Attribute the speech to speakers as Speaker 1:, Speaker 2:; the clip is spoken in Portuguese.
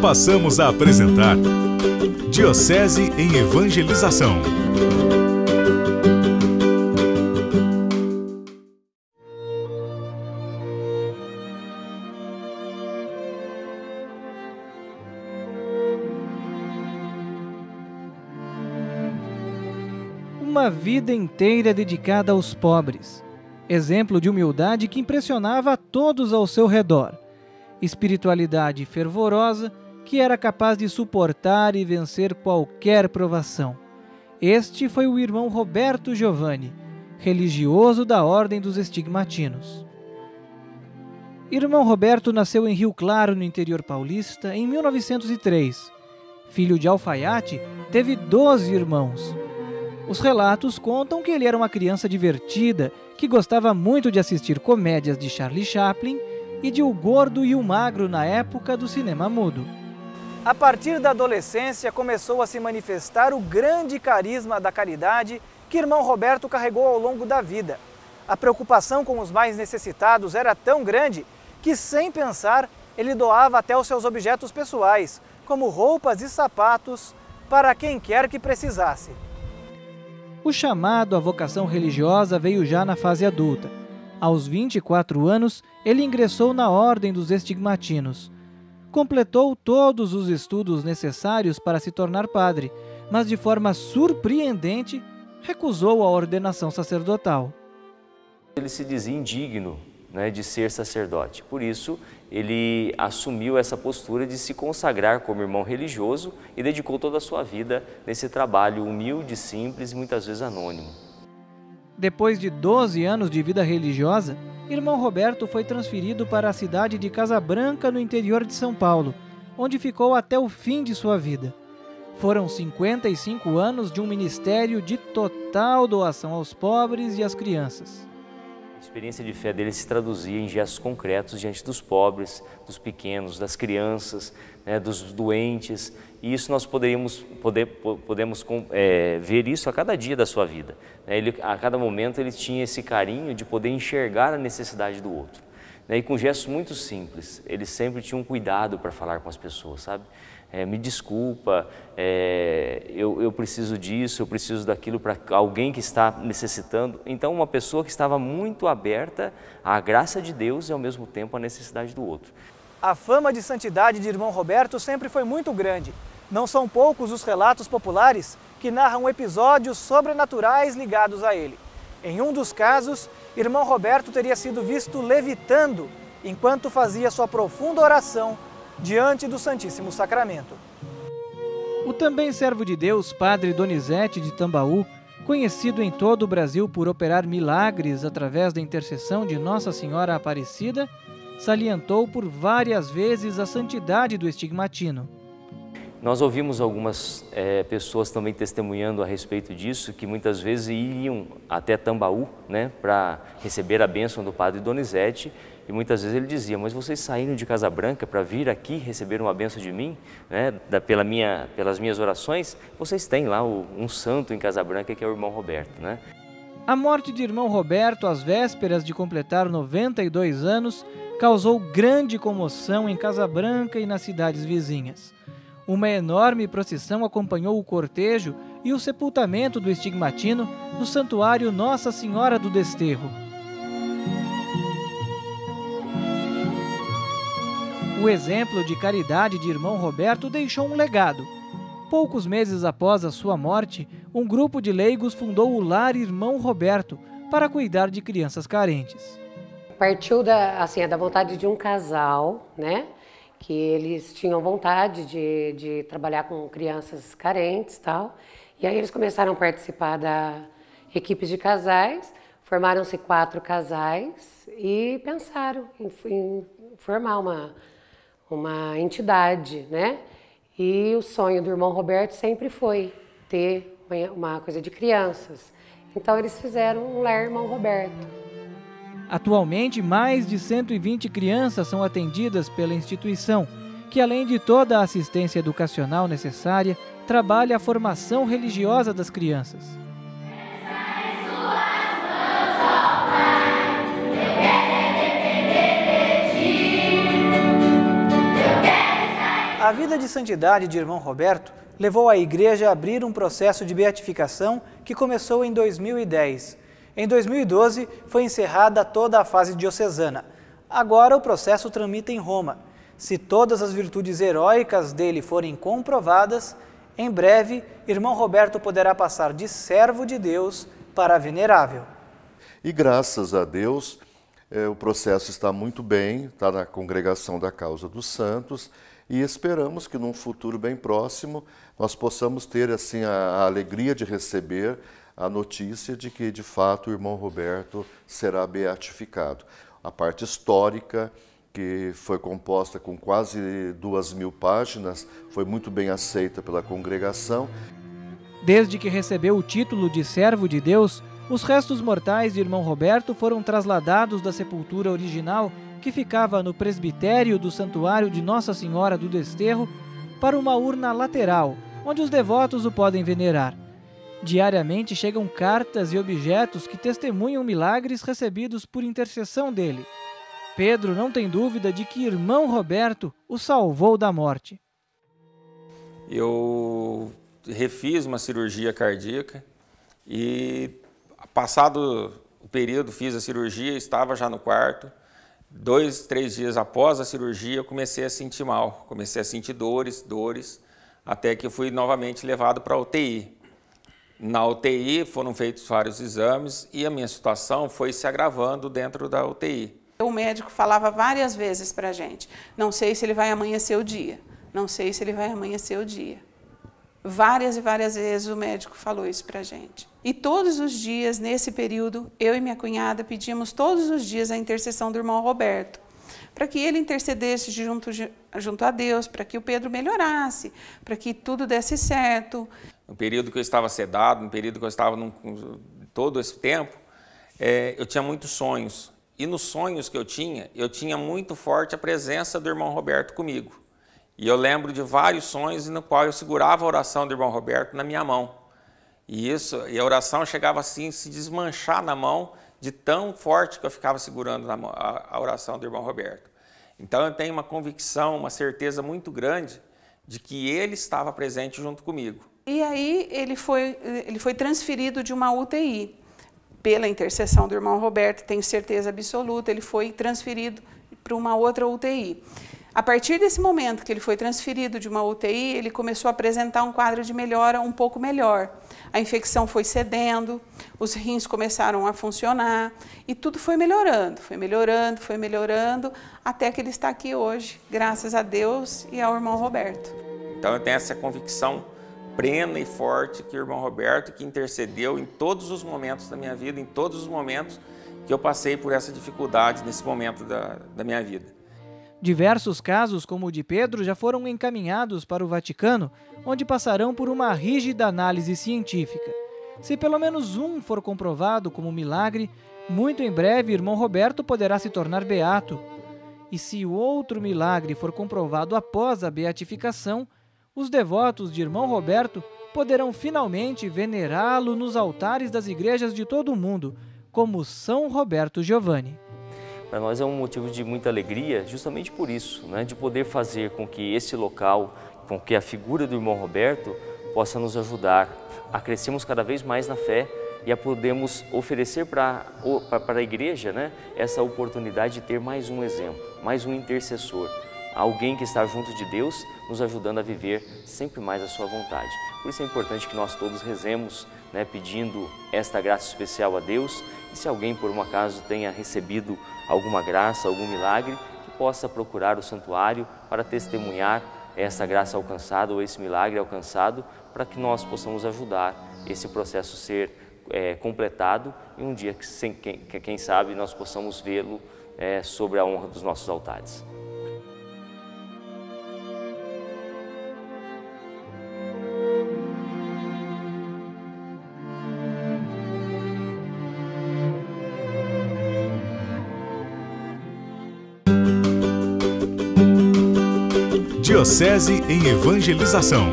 Speaker 1: passamos a apresentar Diocese em Evangelização.
Speaker 2: Uma vida inteira dedicada aos pobres. Exemplo de humildade que impressionava a todos ao seu redor. Espiritualidade fervorosa que era capaz de suportar e vencer qualquer provação. Este foi o irmão Roberto Giovanni, religioso da Ordem dos Estigmatinos. Irmão Roberto nasceu em Rio Claro, no interior paulista, em 1903. Filho de alfaiate, teve 12 irmãos. Os relatos contam que ele era uma criança divertida, que gostava muito de assistir comédias de Charlie Chaplin e de O Gordo e o Magro na época do cinema mudo. A partir da adolescência começou a se manifestar o grande carisma da caridade que irmão Roberto carregou ao longo da vida. A preocupação com os mais necessitados era tão grande que, sem pensar, ele doava até os seus objetos pessoais, como roupas e sapatos, para quem quer que precisasse. O chamado à vocação religiosa veio já na fase adulta. Aos 24 anos, ele ingressou na Ordem dos Estigmatinos. Completou todos os estudos necessários para se tornar padre, mas de forma surpreendente, recusou a ordenação sacerdotal.
Speaker 3: Ele se dizia indigno, de ser sacerdote. Por isso, ele assumiu essa postura de se consagrar como irmão religioso e dedicou toda a sua vida nesse trabalho humilde, simples e muitas vezes anônimo.
Speaker 2: Depois de 12 anos de vida religiosa, irmão Roberto foi transferido para a cidade de Casa Branca, no interior de São Paulo, onde ficou até o fim de sua vida. Foram 55 anos de um ministério de total doação aos pobres e às crianças.
Speaker 3: A experiência de fé dele se traduzia em gestos concretos diante dos pobres, dos pequenos, das crianças, dos doentes. E isso nós podemos ver isso a cada dia da sua vida. A cada momento ele tinha esse carinho de poder enxergar a necessidade do outro. E com gestos muito simples, ele sempre tinha um cuidado para falar com as pessoas, sabe? Me desculpa, eu preciso disso, eu preciso daquilo para alguém que está necessitando. Então, uma pessoa que estava muito aberta à graça de Deus e, ao mesmo tempo, à necessidade do outro.
Speaker 2: A fama de santidade de irmão Roberto sempre foi muito grande. Não são poucos os relatos populares que narram episódios sobrenaturais ligados a ele. Em um dos casos, irmão Roberto teria sido visto levitando enquanto fazia sua profunda oração diante do Santíssimo Sacramento. O também servo de Deus, padre Donizete de Tambaú, conhecido em todo o Brasil por operar milagres através da intercessão de Nossa Senhora Aparecida, salientou por várias vezes a santidade do estigmatino.
Speaker 3: Nós ouvimos algumas pessoas também testemunhando a respeito disso, que muitas vezes iam até Tambaú, para receber a bênção do padre Donizete, e muitas vezes ele dizia: mas vocês saíram de Casa Branca para vir aqui receber uma bênção de mim, pelas minhas orações? Vocês têm lá um santo em Casa Branca que é o irmão Roberto,
Speaker 2: A morte de irmão Roberto, às vésperas de completar 92 anos, causou grande comoção em Casa Branca e nas cidades vizinhas. Uma enorme procissão acompanhou o cortejo e o sepultamento do estigmatino no santuário Nossa Senhora do Desterro. O exemplo de caridade de irmão Roberto deixou um legado. Poucos meses após a sua morte, um grupo de leigos fundou o Lar Irmão Roberto para cuidar de crianças carentes.
Speaker 4: Partiu da vontade de um casal, que eles tinham vontade de trabalhar com crianças carentes e tal. E aí eles começaram a participar da equipes de casais, formaram-se 4 casais e pensaram em formar uma entidade, E o sonho do irmão Roberto sempre foi ter uma coisa de crianças. Então eles fizeram um Lar Irmão Roberto.
Speaker 2: Atualmente, mais de 120 crianças são atendidas pela instituição, que além de toda a assistência educacional necessária, trabalha a formação religiosa das crianças. A vida de santidade de irmão Roberto levou a igreja a abrir um processo de beatificação que começou em 2010. Em 2012, foi encerrada toda a fase diocesana. Agora o processo tramita em Roma. Se todas as virtudes heróicas dele forem comprovadas, em breve, irmão Roberto poderá passar de servo de Deus para venerável.
Speaker 5: E graças a Deus, o processo está muito bem, está na Congregação da Causa dos Santos, e esperamos que num futuro bem próximo nós possamos ter assim a alegria de receber a notícia de que de fato o irmão Roberto será beatificado. A parte histórica, que foi composta com quase 2.000 páginas, foi muito bem aceita pela congregação.
Speaker 2: Desde que recebeu o título de servo de Deus, os restos mortais de irmão Roberto foram trasladados da sepultura original, que ficava no presbitério do Santuário de Nossa Senhora do Desterro, para uma urna lateral, onde os devotos o podem venerar. Diariamente chegam cartas e objetos que testemunham milagres recebidos por intercessão dele. Pedro não tem dúvida de que irmão Roberto o salvou da morte.
Speaker 6: Eu refiz uma cirurgia cardíaca e, passado o período, fiz a cirurgia, estava já no quarto. 2, 3 dias após a cirurgia, eu comecei a sentir mal, comecei a sentir dores, até que eu fui novamente levado para a UTI. Na UTI foram feitos vários exames e a minha situação foi se agravando dentro da UTI.
Speaker 7: O médico falava várias vezes para a gente, não sei se ele vai amanhecer o dia, não sei se ele vai amanhecer o dia. Várias e várias vezes o médico falou isso para a gente. E todos os dias, nesse período, eu e minha cunhada pedíamos todos os dias a intercessão do irmão Roberto, para que ele intercedesse junto a Deus, para que o Pedro melhorasse, para que tudo desse certo.
Speaker 6: No período que eu estava sedado, no período que eu estava todo esse tempo, eu tinha muitos sonhos. E nos sonhos que eu tinha muito forte a presença do irmão Roberto comigo. E eu lembro de vários sonhos no qual eu segurava a oração do irmão Roberto na minha mão. E a oração chegava assim a se desmanchar na mão, de tão forte que eu ficava segurando a oração do irmão Roberto. Então eu tenho uma convicção, uma certeza muito grande de que ele estava presente junto comigo.
Speaker 7: E aí ele foi transferido de uma UTI. Pela intercessão do irmão Roberto, tenho certeza absoluta, ele foi transferido para uma outra UTI. A partir desse momento que ele foi transferido de uma UTI, ele começou a apresentar um quadro de melhora um pouco melhor. A infecção foi cedendo, os rins começaram a funcionar e tudo foi melhorando, até que ele está aqui hoje, graças a Deus e ao irmão Roberto.
Speaker 6: Então eu tenho essa convicção plena e forte que o irmão Roberto, que intercedeu em todos os momentos da minha vida, em todos os momentos que eu passei por essa dificuldade nesse momento da minha vida.
Speaker 2: Diversos casos, como o de Pedro, já foram encaminhados para o Vaticano, onde passarão por uma rígida análise científica. Se pelo menos um for comprovado como milagre, muito em breve irmão Roberto poderá se tornar beato. E se o outro milagre for comprovado após a beatificação, os devotos de irmão Roberto poderão finalmente venerá-lo nos altares das igrejas de todo o mundo, como São Roberto Giovanni.
Speaker 3: Para nós é um motivo de muita alegria, justamente por isso, né? De poder fazer com que esse local, com que a figura do irmão Roberto possa nos ajudar a crescermos cada vez mais na fé e a podermos oferecer para a igreja, né, essa oportunidade de ter mais um exemplo, mais um intercessor, alguém que está junto de Deus, nos ajudando a viver sempre mais a sua vontade. Por isso é importante que nós todos rezemos, né, pedindo esta graça especial a Deus. E se alguém, por um acaso, tenha recebido alguma graça, algum milagre, que possa procurar o santuário para testemunhar essa graça alcançada ou esse milagre alcançado, para que nós possamos ajudar esse processo ser completado e um dia, quem sabe, nós possamos vê-lo sobre a honra dos nossos altares.
Speaker 1: Diocese em Evangelização.